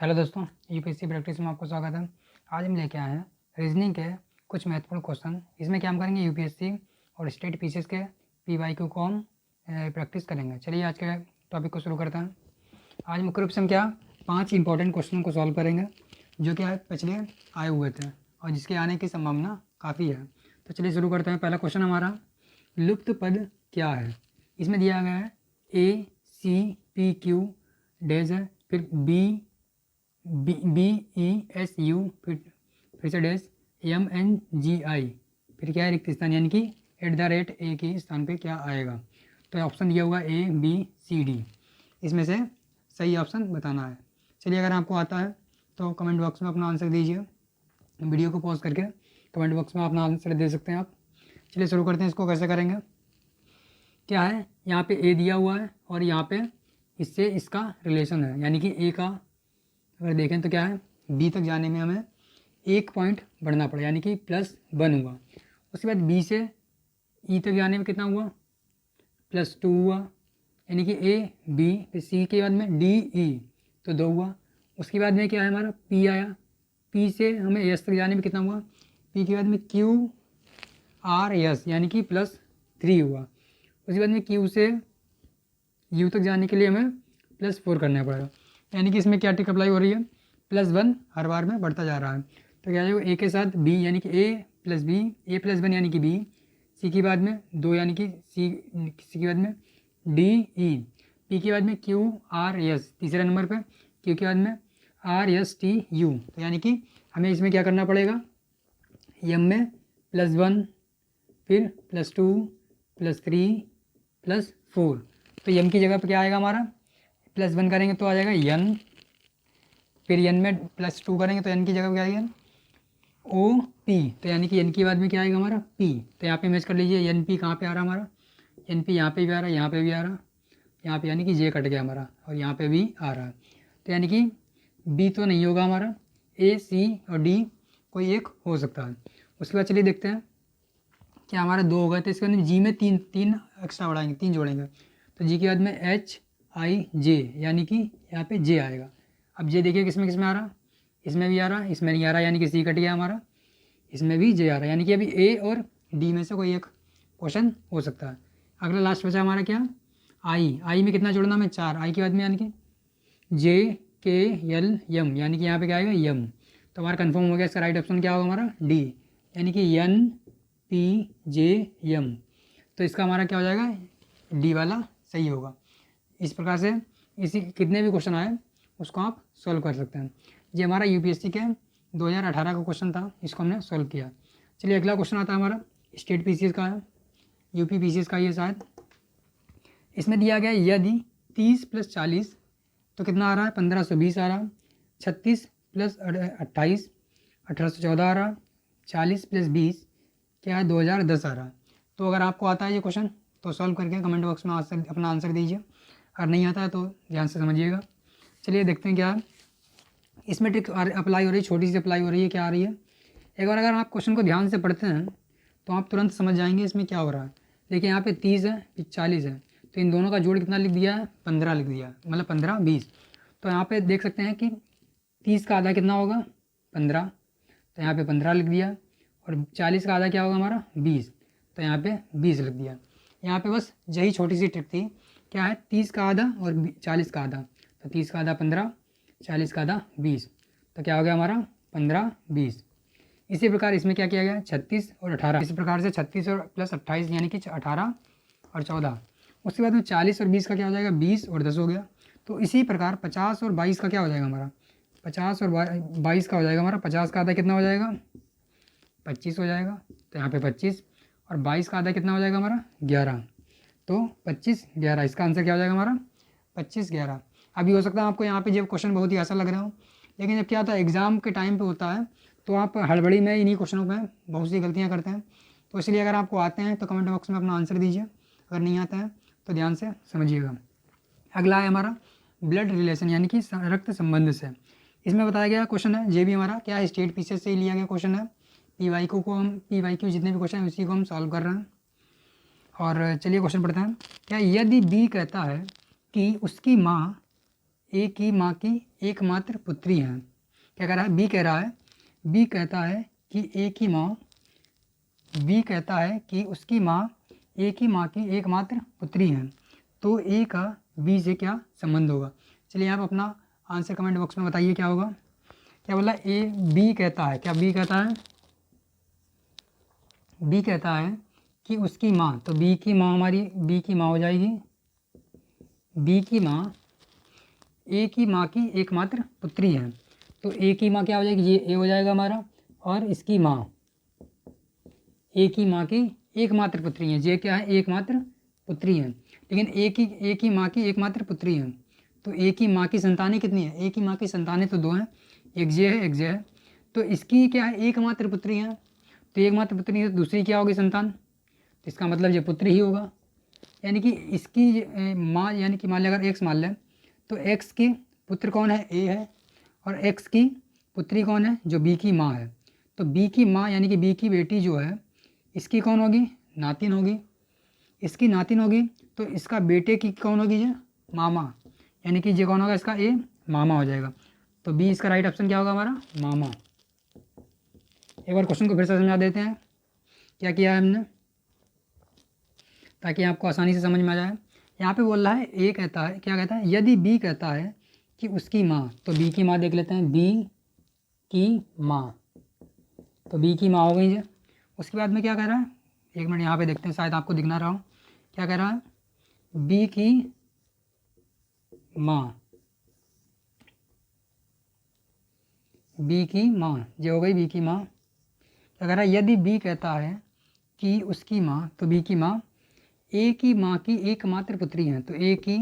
Hello दोस्तों, UPSC practice में आपको स्वागत है। आज हम लेके आए हैं रीजनिंग के कुछ महत्वपूर्ण क्वेश्चन। इसमें क्या हम करेंगे, यूपीएससी और स्टेट पीसीएस के पीवाईक्यू को हम प्रैक्टिस करेंगे। चलिए आज के टॉपिक को शुरू करते हैं। आज मुख्य रूप से हम 5 इंपॉर्टेंट क्वेश्चन को सॉल्व करेंगे जो कि पिछले आए हुए थे और जिसके आने की संभावना काफ़ी है। तो चलिए शुरू करते हैं। पहला क्वेश्चन हमारा, लुप्त पद क्या है। इसमें दिया गया है ACPQ डैश है, फिर BESU, फिर से डैश MNGI, फिर क्या है रिक्त स्थान, यानी कि @ A के स्थान पे क्या आएगा। तो ऑप्शन दिया हुआ ABCD, इसमें से सही ऑप्शन बताना है। चलिए अगर आपको आता है तो कमेंट बॉक्स में अपना आंसर दीजिए। वीडियो को पॉज करके कमेंट बॉक्स में अपना आंसर दे सकते हैं आप। चलिए शुरू करते हैं। इसको कैसे करेंगे, क्या है, यहाँ पे A दिया हुआ है और यहाँ पे इससे इसका रिलेशन है, यानी कि A का अगर देखें तो क्या है, B तक जाने में हमें 1 पॉइंट बढ़ना पड़ा, यानी कि +1 हुआ। उसके बाद B से E तक जाने में कितना हुआ, +2 हुआ, यानी कि A B, फिर C के बाद में D E तो 2 हुआ। उसके बाद में क्या है हमारा P आया, P से हमें S तक जाने में कितना हुआ, P के बाद में Q R S, यानी कि +3 हुआ। उसके बाद में Q से U तक जाने के लिए हमें +4 करना पड़ेगा, यानी कि इसमें क्या ट्रिक अप्लाई हो रही है, +1 हर बार में बढ़ता जा रहा है। तो क्या जाएगा, A के साथ B यानी कि A + B, A + 1 यानी कि B, C के बाद में 2 यानी कि C के बाद में D E, P के बाद में Q R S, तीसरे नंबर पर Q के बाद में R S T U। तो यानी कि हमें इसमें क्या करना पड़ेगा, M में +1, फिर +2, +3, +4। तो M की जगह पर क्या आएगा हमारा, +1 करेंगे तो आ जाएगा N, फिर N में +2 करेंगे तो N की जगह पर क्या आएगा OP। तो यानी कि N के बाद में क्या आएगा हमारा P। तो यहाँ पे मैच कर लीजिए, NP कहाँ पे आ रहा हमारा, NP यहाँ पे भी आ रहा है, यहाँ पे भी आ रहा, यहाँ पे यानी कि J कट गया हमारा और यहाँ पे भी आ रहा है। तो यानी कि B तो नहीं होगा हमारा, A C और D कोई एक हो सकता है। उसके बाद चलिए देखते हैं क्या हमारा 2 होगा, तो इसके बाद G में तीन एक्स्ट्रा बढ़ाएंगे, 3 जोड़ेंगे। तो G के बाद में H I J, यानी कि यहाँ पे J आएगा। अब J देखिए किस में आ रहा, इसमें भी आ रहा, इसमें नहीं आ रहा, यानी कि C कट गया हमारा, इसमें भी J आ रहा है, यानी कि अभी A और D में से कोई एक क्वेश्चन हो सकता है। अगला लास्ट बचा हमारा क्या, I में कितना जोड़ना हमें, 4, I के बाद में यानी कि J K L M, यानी कि यहाँ पे क्या आएगा M। तो हमारा कंफर्म हो गया, इसका राइट ऑप्शन क्या होगा हमारा D, यानी कि N P J M। तो इसका हमारा क्या हो जाएगा, D वाला सही होगा। इस प्रकार से इसी कितने भी क्वेश्चन आए उसको आप सॉल्व कर सकते हैं। ये हमारा यूपीएससी के 2018 का क्वेश्चन था, इसको हमने सॉल्व किया। चलिए अगला क्वेश्चन आता है हमारा स्टेट पीसीएस का है, यूपी पीसीएस का ये शायद। इसमें दिया गया यदि 30 + 40 तो कितना आ रहा है, 1520 आ रहा, 36 + 28 1814 आ रहा, 40 + 20 क्या है 2010 आ रहा। तो अगर आपको आता है ये क्वेश्चन तो सॉल्व करके कमेंट बॉक्स में अपना आंसर दीजिए, अगर नहीं आता है तो ध्यान से समझिएगा। चलिए देखते हैं क्या है इसमें ट्रिक अप्लाई हो रही है, छोटी सी अप्लाई हो रही है, क्या आ रही है। एक बार अगर आप क्वेश्चन को ध्यान से पढ़ते हैं तो आप तुरंत समझ जाएंगे इसमें क्या हो रहा है। देखिए यहाँ पे 30 है, फिर 40 है, तो इन दोनों का जोड़ कितना लिख दिया है, 15 लिख दिया, मतलब 15 20। तो यहाँ पे देख सकते हैं कि 30 का आधा कितना होगा 15, तो यहाँ पे 15 लिख दिया, और 40 का आधा क्या होगा हमारा 20, तो यहाँ पे 20 लिख दिया। यहाँ पे बस यही छोटी सी ट्रिक थी, क्या है 30 का आधा और 40 का आधा, तो 30 का आधा 15, 40 का आधा 20, तो क्या हो गया हमारा 15 20। इसी प्रकार इसमें क्या किया गया 36 और 18, इसी प्रकार से 36 और +28 यानी कि 18 और 14। उसके बाद में 40 और 20 का क्या हो जाएगा 20 और 10 हो गया। तो इसी प्रकार 50 और 22 का क्या हो जाएगा हमारा, 50 और 22 का हो जाएगा हमारा, 50 का आधा कितना हो जाएगा 25 हो जाएगा, तो यहाँ पे 25, और 22 का आधा कितना हो जाएगा हमारा 11, तो 25 11, इसका आंसर क्या हो जाएगा हमारा 25 11। अभी हो सकता है आपको यहाँ पे जब क्वेश्चन बहुत ही आसान लग रहा हो, लेकिन जब क्या होता है एग्जाम के टाइम पे होता है तो आप हड़बड़ी में इन्हीं क्वेश्चनों पे बहुत सी गलतियाँ करते हैं। तो इसलिए अगर आपको आते हैं तो कमेंट बॉक्स में अपना आंसर दीजिए, अगर नहीं आता है तो ध्यान से समझिएगा। अगला है हमारा ब्लड रिलेशन, यानी कि रक्त संबंध से। इसमें बताया गया क्वेश्चन है, ये भी हमारा क्या है स्टेट पीसीएस से ही लिया गया क्वेश्चन है। पीवाईक्यू जितने भी क्वेश्चन हैं उसी को हम सॉल्व कर रहे हैं। और चलिए क्वेश्चन पढ़ते हैं। क्या यदि बी कहता है कि उसकी माँ ए की माँ की एकमात्र पुत्री हैं। क्या कह रहा है? बी कह रहा है, बी कहता है कि ए की माँ, बी कहता है कि उसकी माँ ए की माँ की एकमात्र पुत्री हैं। तो ए का बी से क्या संबंध होगा? चलिए आप अपना आंसर कमेंट बॉक्स में बताइए क्या होगा। क्या बोला? ए बी कहता है, क्या बी कहता है? बी कहता है कि उसकी माँ, तो बी की माँ हमारी, बी की माँ हो जाएगी, बी की माँ ए की माँ की एकमात्र पुत्री है। तो ए की माँ क्या हो जाएगी? ये ए हो जाएगा हमारा, और इसकी माँ ए की माँ की एकमात्र पुत्री है। ये क्या है? एकमात्र पुत्री है। लेकिन ए की माँ की एकमात्र पुत्री है। तो ए की माँ की संतानें कितनी है? ए की माँ की संतानें तो 2 हैं, एक जे है, एक जे है। तो इसकी क्या है? एकमात्र पुत्री है। तो एकमात्र पुत्री है, तो दूसरी क्या होगी संतान? तो इसका मतलब ये पुत्र ही होगा। यानी कि इसकी माँ, यानी कि मान लिया अगर एक्स मान लें, तो एक्स के पुत्र कौन है? ए है। और एक्स की पुत्री कौन है? जो बी की माँ है। तो बी की माँ यानी कि बी की बेटी जो है, इसकी कौन होगी? नातिन होगी। इसकी नातिन होगी, तो इसका बेटे की कौन होगी? ये मामा, यानी कि ये कौन होगा? इसका ए मामा हो जाएगा। तो बी इसका राइट ऑप्शन क्या होगा हमारा? मामा। एक बार क्वेश्चन को फिर से समझा देते हैं क्या किया है हमने, ताकि आपको आसानी से समझ में आ जाए। यहाँ पे बोल रहा है, ए कहता है, क्या कहता है? यदि बी कहता है कि उसकी माँ, तो बी की माँ देख लेते हैं, बी की माँ, तो बी की माँ हो गई है। उसके बाद में क्या कह रहा है? एक मिनट यहाँ पे देखते हैं, शायद आपको दिख ना रहा हो। क्या कह रहा है? बी की माँ, बी की माँ, ये हो गई बी की माँ। क्या कह रहा है? यदि बी कहता है कि उसकी माँ, तो बी की माँ ए की माँ की एकमात्र पुत्री हैं। तो ए की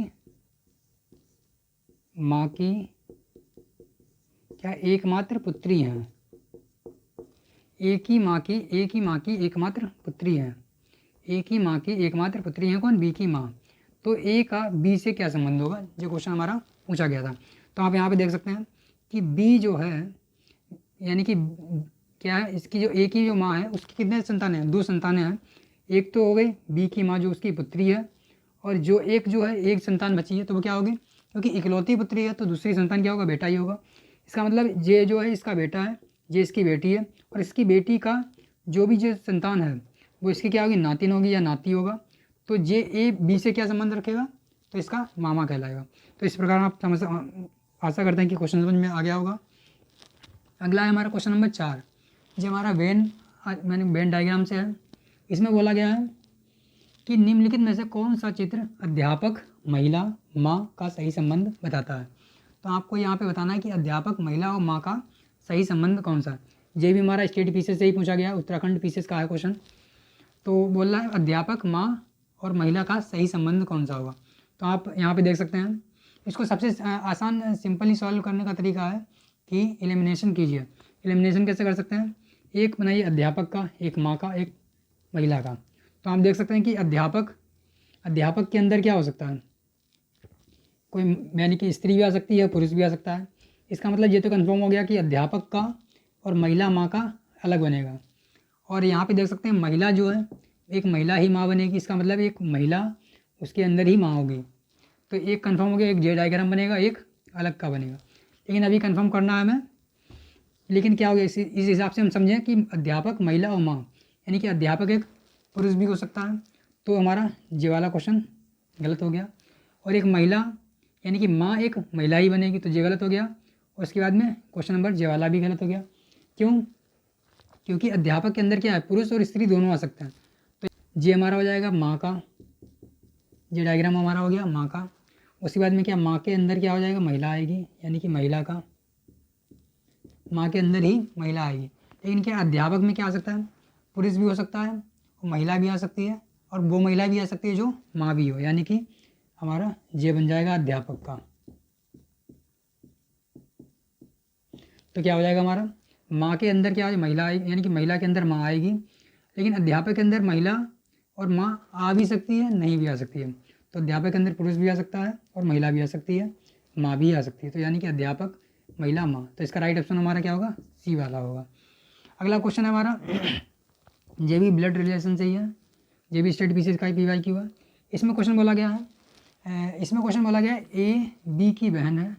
माँ की क्या एकमात्र पुत्री हैं? ए की माँ की एकमात्र पुत्री है। ए की माँ की एकमात्र पुत्री है कौन? बी की माँ। तो ए का बी से क्या संबंध होगा? जो क्वेश्चन हमारा पूछा गया था। तो आप यहाँ पे देख सकते हैं कि बी जो है, यानी कि क्या है, इसकी जो ए की जो माँ है उसकी कितने संतानें हैं? 2 संतानें हैं। एक तो हो गई बी की माँ जो उसकी पुत्री है, और जो एक जो है एक संतान बची है, तो वो क्या होगी? क्योंकि इकलौती पुत्री है तो दूसरी संतान क्या होगा? बेटा ही होगा। इसका मतलब ये जो है इसका बेटा है, ये इसकी बेटी है, और इसकी बेटी का जो भी जो संतान है वो इसकी क्या होगी? नातिन होगी या नाती होगा। तो ये ए बी से क्या संबंध रखेगा? तो इसका मामा कहलाएगा। तो इस प्रकार आप समझ, आशा करते हैं कि क्वेश्चन समझ में आ गया होगा। अगला है हमारा क्वेश्चन नंबर 4, जो हमारा वेन डायग्राम से है। इसमें बोला गया है कि निम्नलिखित में से कौन सा चित्र अध्यापक, महिला, माँ का सही संबंध बताता है। तो आपको यहाँ पे बताना है कि अध्यापक, महिला और माँ का सही संबंध कौन सा है। ये भी हमारा स्टेट पीसेस से ही पूछा गया है, उत्तराखंड पीसेस का है क्वेश्चन। तो बोल रहा है अध्यापक, माँ और महिला का सही संबंध कौन सा होगा। तो आप यहाँ पे देख सकते हैं, इसको सबसे आसान सिंपली सॉल्व करने का तरीका है कि एलिमिनेशन कीजिए। एलिमिनेशन कैसे कर सकते हैं? एक बनाइए अध्यापक का, एक माँ का, एक महिला का। तो आप देख सकते हैं कि अध्यापक के अंदर क्या हो सकता है? कोई, यानी कि स्त्री भी आ सकती है, पुरुष भी आ सकता है। इसका मतलब ये तो कंफर्म हो गया कि अध्यापक का और महिला माँ का अलग बनेगा। और यहाँ पे देख सकते हैं महिला जो है, एक महिला ही माँ बनेगी। इसका मतलब एक महिला उसके अंदर ही माँ होगी। तो एक कंफर्म हो गया, एक जे डायग्राम बनेगा, एक अलग का बनेगा। लेकिन अभी कंफर्म करना है हमें। लेकिन क्या हो गया, इस हिसाब से हम समझें कि अध्यापक, महिला और माँ, यानी कि अध्यापक एक पुरुष भी हो सकता है। तो हमारा ये वाला क्वेश्चन गलत हो गया। और एक महिला, यानी कि माँ एक महिला ही बनेगी, तो ये गलत हो गया। और उसके बाद में क्वेश्चन नंबर ये वाला भी गलत हो गया। क्यों? क्योंकि अध्यापक के अंदर क्या है? पुरुष और स्त्री दोनों आ सकते हैं। तो ये हमारा हो जाएगा माँ का, ये डायग्राम हमारा हो गया माँ का। उसके बाद में क्या, माँ के अंदर क्या हो जाएगा? महिला आएगी, यानी कि महिला का, माँ के अंदर ही महिला आएगी। लेकिन क्या अध्यापक में क्या आ सकता है? पुरुष भी हो सकता है और महिला भी आ सकती है, और वो महिला भी आ सकती है जो माँ भी हो, यानी कि हमारा ये बन जाएगा अध्यापक का। तो क्या हो जाएगा हमारा? माँ के अंदर क्या, महिला आएगी, यानी कि महिला के अंदर माँ आएगी। लेकिन अध्यापक के अंदर महिला और माँ आ भी सकती है, नहीं भी आ सकती है। तो अध्यापक के अंदर पुरुष भी आ सकता है और महिला भी आ सकती है, माँ भी आ सकती है। तो यानी कि अध्यापक, महिला, माँ। तो इसका राइट ऑप्शन हमारा क्या होगा? सी वाला होगा। अगला क्वेश्चन है हमारा, ये भी ब्लड रिलेशन से ही है, ये भी स्टेट पीसीएस का PY की हुआ। इसमें क्वेश्चन बोला गया है, ए बी की बहन है,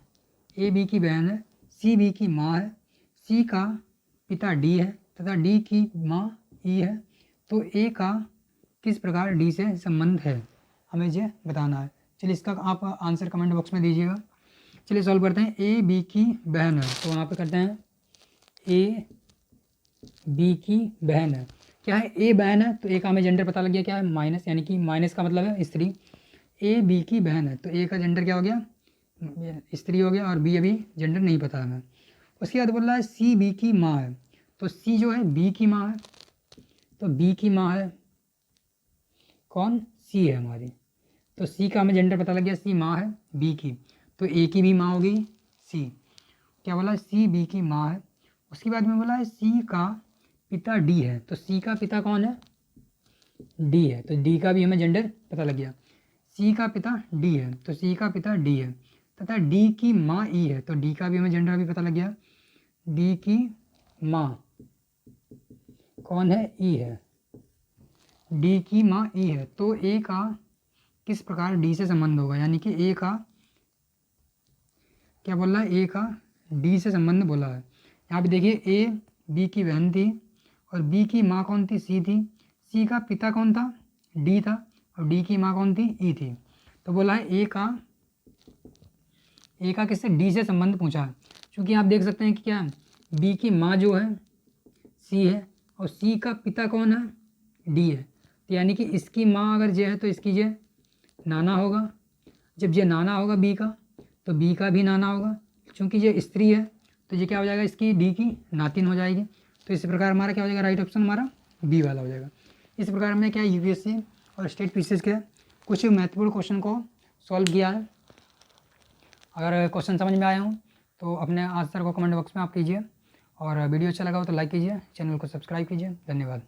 ए बी की बहन है, सी बी की माँ है, सी का पिता डी है तथा डी की माँ ई है, तो ए का किस प्रकार डी से संबंध है, हमें ये बताना है। चलिए इसका आप आंसर कमेंट बॉक्स में दीजिएगा। चलिए सॉल्व करते हैं। ए बी की बहन है, तो वहाँ पे करते हैं ए बी की बहन है। क्या है, ए बहन है तो ए का हमें जेंडर पता लग गया, क्या है माइनस, यानी कि माइनस का मतलब है स्त्री। ए बी की बहन है तो ए का जेंडर क्या हो गया, स्त्री हो गया, और बी अभी जेंडर नहीं पता हमें। उसके बाद बोल रहा है सी बी की माँ है, तो सी जो है बी की माँ है, तो बी की माँ है कौन, सी है हमारी, तो सी का हमें जेंडर पता लग गया, सी माँ है बी की, तो ए की भी माँ हो गई सी। क्या बोला, सी बी की माँ है। उसके बाद में बोला है सी का पिता डी है, तो सी का पिता कौन है, डी है, तो डी का भी हमें जेंडर पता लग गया। सी का पिता डी है, तो सी का पिता डी है, तथा डी की माँ ई है, तो डी का भी हमें जेंडर भी पता लग गया। डी की माँ कौन है, ई है, डी की माँ ई है, तो ए का किस प्रकार डी से संबंध होगा, यानी कि ए का क्या बोल रहा है, ए का डी से संबंध बोला है। यहाँ पे देखिए ए बी की बहन थी और बी की माँ कौन थी, सी थी, सी का पिता कौन था, डी था, और डी की माँ कौन थी, ई थी। तो बोला है ए का किससे, डी से संबंध पूछा है। क्योंकि आप देख सकते हैं कि क्या बी की माँ जो है सी है और सी का पिता कौन है, डी है, तो यानी कि इसकी माँ अगर जे है तो इसकी जे नाना होगा, जब ये नाना होगा बी का तो बी का भी नाना होगा, क्योंकि ये स्त्री है तो ये क्या हो जाएगा, इसकी डी की नातिन हो जाएगी। तो इस प्रकार हमारा क्या हो जाएगा, राइट ऑप्शन हमारा बी वाला हो जाएगा। इस प्रकार हमने क्या यूपीएससी और स्टेट पीसीएस के कुछ महत्वपूर्ण क्वेश्चन को सॉल्व किया है। अगर क्वेश्चन समझ में आए हों तो अपने आंसर को कमेंट बॉक्स में आप कीजिए, और वीडियो अच्छा लगा हो तो लाइक कीजिए, चैनल को सब्सक्राइब कीजिए। धन्यवाद।